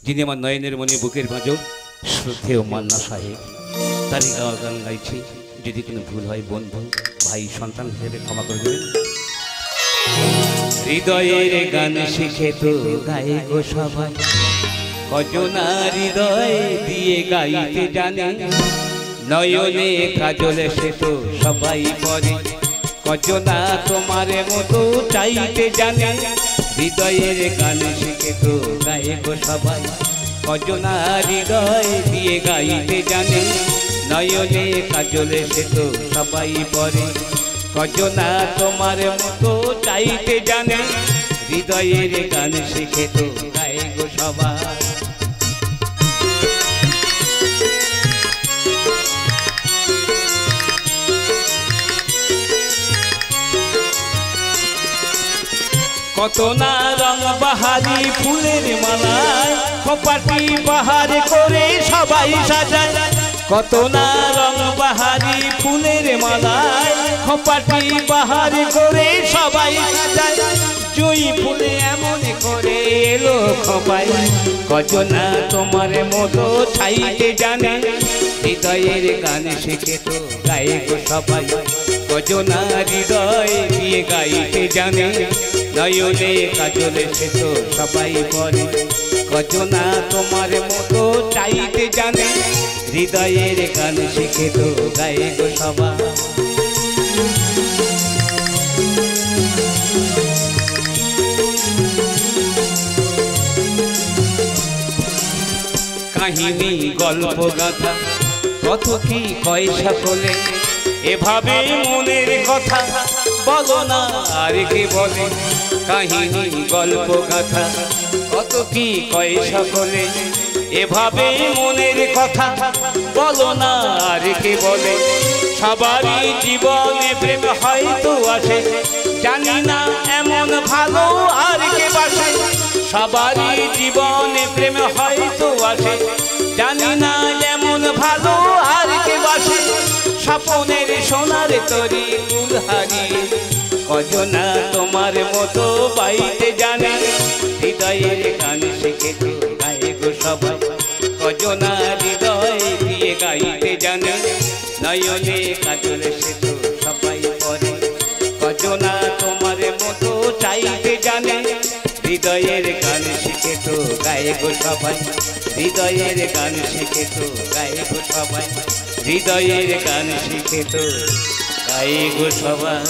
যিনি আমার নয়নের মনে বুকের ভাঁজর শ্রদ্ধেয় মান্না সাহেব, তারই গাওয়া গান গাইছি। যদি কোনো ভুল হয় বন্ধু ভাই সন্তান হিসেবে ক্ষমা করে দেবেন। হৃদয়ের গান শিখে তো গায়ে গো সবাই, কজনা হৃদয় দিয়ে গাইতে জানে, নয়নে কাজল সে তো সবাই পরে, কজনা তোমার মতো চাইতে জানে। হৃদয়ের গান শিখে তো গায়ে গো সবাই, কজনা হৃদয় দিয়ে গাইতে জানে, নয়নে কাজল সে তো সবাই পরে, কজনা তোমার মতো চাইতে জানে। হৃদয়ের গান শিখে তো গায়ে গো সবাই। কত না রং বাহারি ফুলের মালায়, খোপাটি বাহার করে সবাই সাজায়। কত না রং বাহারি ফুলের মালায়, খোপাটি বাহার করে সবাই সাজায়। জুঁই ফুলে এমন করে এলো খোপায়, কজনা তোমার মতো ছাইতে জানে। হৃদয়ের গান শিখে তো গায়ে গো সবাই, কজনা হৃদয় দিয়ে গাইতে জানে, নয়নে কাজল সে তো সবাই পরে, কজনা তোমার মতো চাইতে জানে। হৃদয়ের গান শিখে তো গায়ে গো সবাই। কাহিনী গল্প গাথা কত কি কয় সকলে, এভাবে মনের কথা বলো না আর কে বলে। কাহিনী গল্প গাথা কত কি কয় সকলে, এভাবে মনের কথা বলো না আর কে বলে। সবারই জীবনে প্রেম হয়তো আসে, জানি না এমন ভালো আর কে বাসে। সবারই জীবনে প্রেম হয়তো আসে, জানি না এমন ভালো আর কে বাসে। স্বপ্নের সোনার তরি ফুল হারিয়ে, কজনা তোমার মতো বাইতে জানে। হৃদয়ের গান শিখে তো গায়ে গো সবাই, কজনা হৃদয় দিয়ে গাইতে জানে, নয়নে কাজল সে তো সবাই পরে, কজনা তোমার মতো চাইতে জানে। হৃদয়ের গান শিখে তো গায়ে গো সবাই, হৃদয়ের গান শিখে তো গায়ে গো সবাই, হৃদয়ের গান শিখে তো গায়ে গো সবাই।